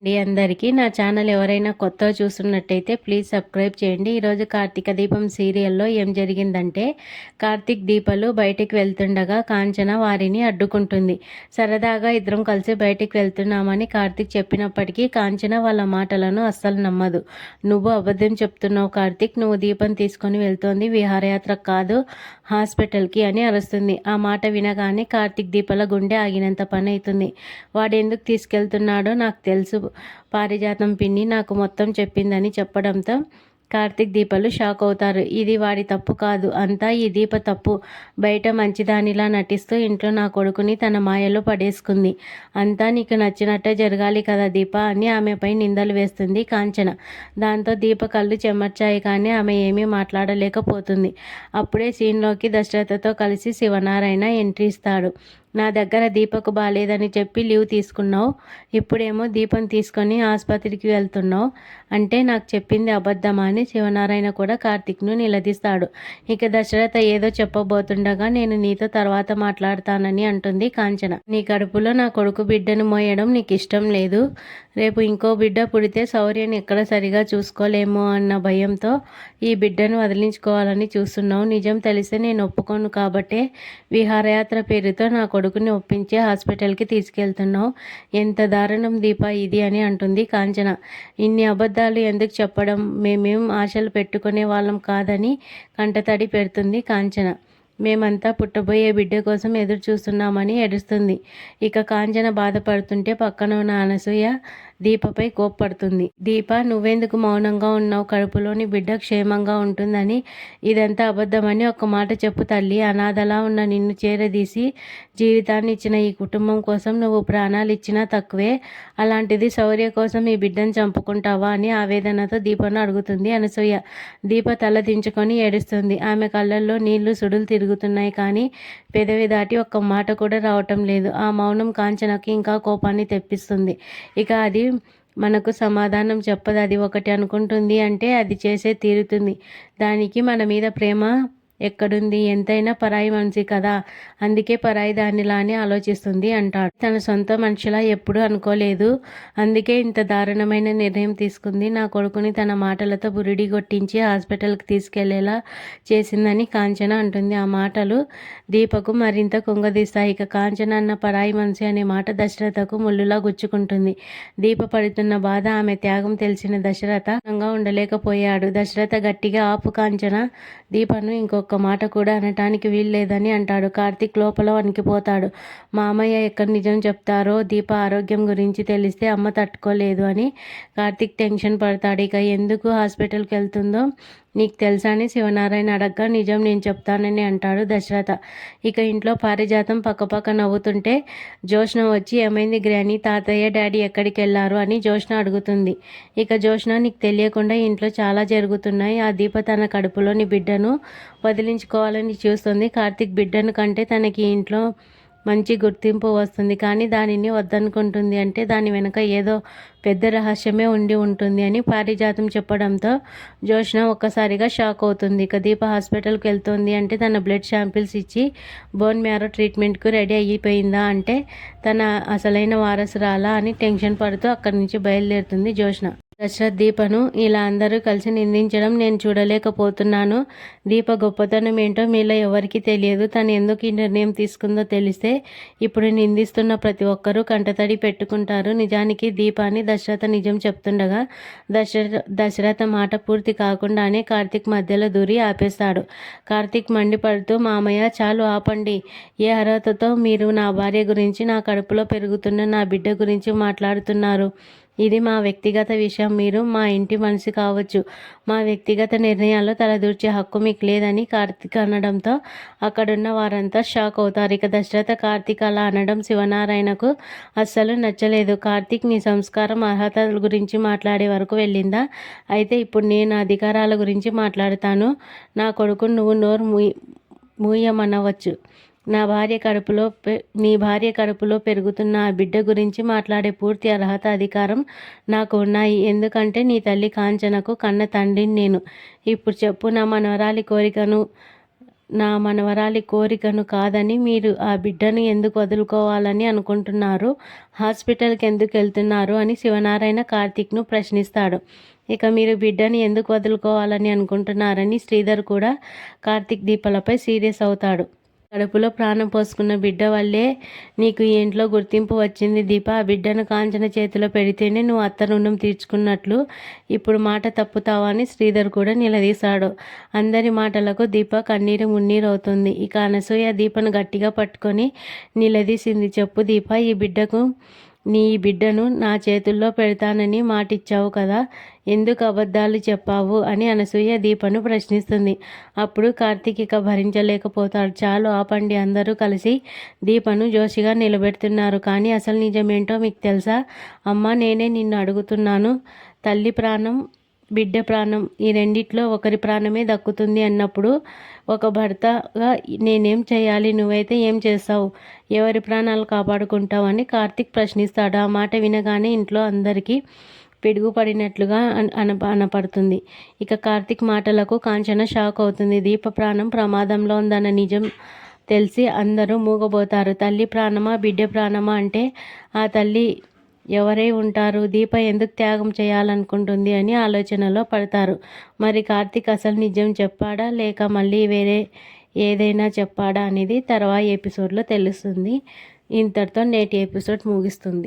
అందరికీ నా ఛానల్ ఎవరైనా కొత్తగా చూస్తున్నట్టయితే ప్లీజ్ సబ్స్క్రైబ్ చేయండి. ఈరోజు కార్తీక దీపం సీరియల్లో ఏం జరిగిందంటే, కార్తీక్ దీపలు బయటికి వెళ్తుండగా కాంచన వారిని అడ్డుకుంటుంది. సరదాగా ఇద్దరం కలిసి బయటికి వెళ్తున్నామని కార్తీక్ చెప్పినప్పటికీ కాంచన వాళ్ళ మాటలను అస్సలు నమ్మదు. నువ్వు అబద్ధం చెప్తున్నావు కార్తీక్, నువ్వు దీపం తీసుకొని వెళ్తోంది విహారయాత్ర కాదు హాస్పిటల్కి అని అరుస్తుంది. ఆ మాట వినగానే కార్తీక్ దీపల గుండె ఆగినంత పని అవుతుంది. వాడెందుకు తీసుకెళ్తున్నాడో నాకు తెలుసు, పారిజాతం పిన్ని నాకు మొత్తం చెప్పిందని చెప్పడంతో కార్తీక్ దీపలు షాక్ అవుతారు. ఇది వాడి తప్పు కాదు, అంతా ఈ దీప తప్పు. బయట మంచిదానిలా నటిస్తూ ఇంట్లో నా కొడుకుని తన మాయలో పడేసుకుంది. అంతా నీకు నచ్చినట్టే జరగాలి కదా దీప అని ఆమెపై నిందలు వేస్తుంది కాంచన. దాంతో దీప కళ్ళు చెమర్చాయి, కానీ ఆమె ఏమీ మాట్లాడలేకపోతుంది. అప్పుడే సీన్లోకి దశరథతో కలిసి శివనారాయణ ఎంట్రీ ఇస్తాడు. నా దగ్గర దీపకు బాలేదని చెప్పి లీవ్ తీసుకున్నావు, ఇప్పుడేమో దీపం తీసుకొని ఆసుపత్రికి వెళ్తున్నావు అంటే నాకు చెప్పింది అబద్ధమా అని శివనారాయణ కూడా కార్తీక్ను నిలదీస్తాడు. ఇక దశరథ ఏదో చెప్పబోతుండగా నేను నీతో తర్వాత మాట్లాడతానని అంటుంది కాంచన. నీ కడుపులో నా కొడుకు బిడ్డను మోయడం నీకు ఇష్టం లేదు, రేపు ఇంకో బిడ్డ పుడితే శౌర్యని ఎక్కడ సరిగా చూసుకోలేమో అన్న భయంతో ఈ బిడ్డను వదిలించుకోవాలని చూస్తున్నావు. నిజం తెలిస్తే నేను ఒప్పుకోను కాబట్టే విహారయాత్ర పేరుతో నా కొడుకుని ఒప్పించి హాస్పిటల్కి తీసుకెళ్తున్నావు. ఎంత దారుణం దీప ఇది అని అంటుంది కాంచన. ఇన్ని అబద్ధాలు ఎందుకు చెప్పడం, మేమేం ఆశలు పెట్టుకునే వాళ్ళం కాదని కంటతడి పెడుతుంది కాంచన. మేమంతా పుట్టబోయే బిడ్డ కోసం ఎదురు చూస్తున్నామని ఏడుస్తుంది. ఇక కాంచన బాధపడుతుంటే పక్కన ఉన్న అనసూయ దీపపై కోప్పడుతుంది. దీప నువ్వెందుకు మౌనంగా ఉన్నావు, కడుపులోని బిడ్డ క్షేమంగా ఉంటుందని. ఇదంతా అబద్ధమని ఒక్క మాట చెప్పు తల్లి. అనాథలా ఉన్న నిన్ను చేరదీసి జీవితాన్ని ఇచ్చిన ఈ కుటుంబం కోసం నువ్వు ప్రాణాలు ఇచ్చినా తక్కువే, అలాంటిది శౌర్య కోసం ఈ బిడ్డను చంపుకుంటావా అని ఆవేదనతో దీపను అడుగుతుంది అనసూయ. దీప తల దించుకొని ఏడుస్తుంది. ఆమె కళ్ళల్లో నీళ్లు సుడులు తిరుగుతున్నాయి, కానీ పెదవి దాటి ఒక్క మాట కూడా రావటం లేదు. ఆ మౌనం కాంచనకి ఇంకా కోపాన్ని తెప్పిస్తుంది. ఇక అది మనకు సమాధానం చెప్పదు. అది ఒకటి అనుకుంటుంది అంటే అది చేసే తీరుతుంది. దానికి మన మీద ప్రేమ ఎక్కడుంది, ఎంతైనా పరాయి మనిషి కదా, అందుకే పరాయి దానిలానే ఆలోచిస్తుంది అంటాడు. తన సొంత మనిషిలా ఎప్పుడూ అనుకోలేదు, అందుకే ఇంత దారుణమైన నిర్ణయం తీసుకుంది. నా కొడుకుని తన మాటలతో బురిడి కొట్టించి హాస్పిటల్కి తీసుకెళ్లేలా చేసిందని కాంచన అంటుంది. ఆ మాటలు దీపకు మరింత కుంగదీస్తాయి. ఇక కాంచన అన్న పరాయి మనిషి అనే మాట దశరథకు ముళ్ళులా గుచ్చుకుంటుంది. దీప పడుతున్న బాధ, ఆమె త్యాగం తెలిసిన దశరథ ఉండలేకపోయాడు. దశరథ గట్టిగా ఆపు కాంచన, దీపను ఇంకొక మాట కూడా అనటానికి వీల్లేదని అంటాడు. కార్తీక్ లోపల వణికిపోతాడు. మామయ్య ఎక్కడ నిజం చెప్తారో, దీప ఆరోగ్యం గురించి తెలిస్తే అమ్మ తట్టుకోలేదు అని కార్తీక్ టెన్షన్ పడతాడు. ఇక ఎందుకు హాస్పిటల్కి వెళ్తుందో నీకు తెలుసా అని శివనారాయణ అడగ్గా నిజం నేను చెప్తానని అంటాడు దశరథ. ఇక ఇంట్లో పారిజాతం పక్కపక్క నవ్వుతుంటే జోష్న వచ్చి ఏమైంది గ్రాని, తాతయ్య డాడీ ఎక్కడికి వెళ్ళారు అని జోష్న అడుగుతుంది. ఇక జోష్న నీకు తెలియకుండా ఇంట్లో చాలా జరుగుతున్నాయి, ఆ దీప తన కడుపులోని బిడ్డను వదిలించుకోవాలని చూస్తుంది. కార్తీక్ బిడ్డను కంటే తనకి ఇంట్లో మంచి గుర్తింపు వస్తుంది, కానీ దానిని వద్దనుకుంటుంది అంటే దాని వెనుక ఏదో పెద్ద రహస్యమే ఉండి ఉంటుంది అని పారిజాతం చెప్పడంతో జోష్న ఒక్కసారిగా షాక్ అవుతుంది. ఇక దీప హాస్పిటల్కి వెళ్తుంది అంటే తన బ్లడ్ శాంపిల్స్ ఇచ్చి బోన్ మ్యారో ట్రీట్మెంట్కు రెడీ అయిపోయిందా అంటే తన అసలైన వారసురాలా అని టెన్షన్ పడుతూ అక్కడి నుంచి బయలుదేరుతుంది జోష్న. దశరథ్ దీపను ఇలా అందరూ కలిసి నిందించడం నేను చూడలేకపోతున్నాను. దీప గొప్పతనం ఏంటో మీలో ఎవరికీ తెలియదు. తను ఎందుకు ఈ నిర్ణయం తీసుకుందో తెలిస్తే ఇప్పుడు నిందిస్తున్న ప్రతి ఒక్కరూ కంటతడి పెట్టుకుంటారు. నిజానికి దీప అని దశరథ నిజం చెప్తుండగా దశరథ మాట పూర్తి కాకుండానే కార్తీక్ మధ్యలో దూరి ఆపేస్తాడు. కార్తీక్ మండిపడుతూ మామయ్య చాలు ఆపండి, ఏ అర్హతతో మీరు నా భార్య గురించి, నా కడుపులో పెరుగుతున్న నా బిడ్డ గురించి మాట్లాడుతున్నారు? ఇది మా వ్యక్తిగత విషయం, మీరు మా ఇంటి మనిషి కావచ్చు, మా వ్యక్తిగత నిర్ణయాల్లో తలదూర్చే హక్కు మీకు లేదని కార్తీక్ అనడంతో అక్కడున్న వారంతా షాక్ అవుతారు. ఇక దశరథ కార్తీక్ అలా అనడం శివనారాయణకు అస్సలు నచ్చలేదు. కార్తీక్ నీ సంస్కారం అర్హతల గురించి మాట్లాడే వరకు వెళ్ళిందా, అయితే ఇప్పుడు నేను అధికారాల గురించి మాట్లాడతాను. నా కొడుకు నువ్వు నోరు మూయమనవచ్చు, నీ భార్య కడుపులో పెరుగుతున్న ఆ బిడ్డ గురించి మాట్లాడే పూర్తి అర్హత, అధికారం నాకు ఉన్నాయి. ఎందుకంటే నీ తల్లి కాంచనకు కన్న తండ్రిని నేను. ఇప్పుడు చెప్పు, నా మనవరాలి కోరికను నా మనవరాలి కోరికను కాదని మీరు ఆ బిడ్డను ఎందుకు వదులుకోవాలని అనుకుంటున్నారు? హాస్పిటల్కి ఎందుకు వెళ్తున్నారు అని శివనారాయణ కార్తీక్ను ప్రశ్నిస్తాడు. ఇక మీరు బిడ్డని ఎందుకు వదులుకోవాలని అనుకుంటున్నారని శ్రీధర్ కూడా కార్తీక్ దీపలపై సీరియస్ అవుతాడు. కడుపులో ప్రాణం పోసుకున్న బిడ్డ వల్లే నీకు ఈ ఇంట్లో గుర్తింపు వచ్చింది దీప. ఆ బిడ్డను కాంచన చేతిలో పెడితేనే నువ్వు అత్త రుణం తీర్చుకున్నట్లు. ఇప్పుడు మాట తప్పుతావా అని శ్రీధర్ కూడా నిలదీశాడు. అందరి మాటలకు దీప కన్నీరు మున్నీరు అవుతుంది. ఇక అనసూయ దీపను గట్టిగా పట్టుకొని నిలదీసింది. చెప్పు దీప, నీ బిడ్డను నా చేతుల్లో పెడతానని మాటిచ్చావు కదా, ఎందుకు అబద్ధాలు చెప్పావు అని అనసూయ దీపను ప్రశ్నిస్తుంది. అప్పుడు కార్తీక్ ఇక భరించలేకపోతాడు. చాలు ఆపండి, అందరూ కలిసి దీపను జోషిగా నిలబెడుతున్నారు. కానీ అసలు నిజమేంటో మీకు తెలుసా? అమ్మ, నేనే నిన్ను అడుగుతున్నాను. తల్లి ప్రాణం, బిడ్డ ప్రాణం, ఈ రెండిట్లో ఒకరి ప్రాణమే దక్కుతుంది అన్నప్పుడు ఒక భర్తగా నేనేం చేయాలి? నువ్వైతే ఏం చేస్తావు? ఎవరి ప్రాణాలు కాపాడుకుంటావు అని కార్తీక్ ప్రశ్నిస్తాడు. ఆ మాట వినగానే ఇంట్లో అందరికీ పిడుగుపడినట్లుగా అనపడుతుంది. ఇక కార్తీక్ మాటలకు కాంచన షాక్ అవుతుంది. దీప ప్రాణం ప్రమాదంలో ఉందన్న నిజం తెలిసి అందరూ మూగబోతారు. తల్లి ప్రాణమా, బిడ్డ ప్రాణమా అంటే ఆ తల్లి ఎవరై ఉంటారు? దీప ఎందుకు త్యాగం చేయాలనుకుంటుంది అని ఆలోచనలో పడతారు. మరి కార్తీక్ అసలు నిజం చెప్పాడా లేక మళ్ళీ వేరే ఏదైనా చెప్పాడా అనేది తర్వాయి ఎపిసోడ్లో తెలుస్తుంది. ఇంతటితో నేటి ఎపిసోడ్ ముగిస్తుంది.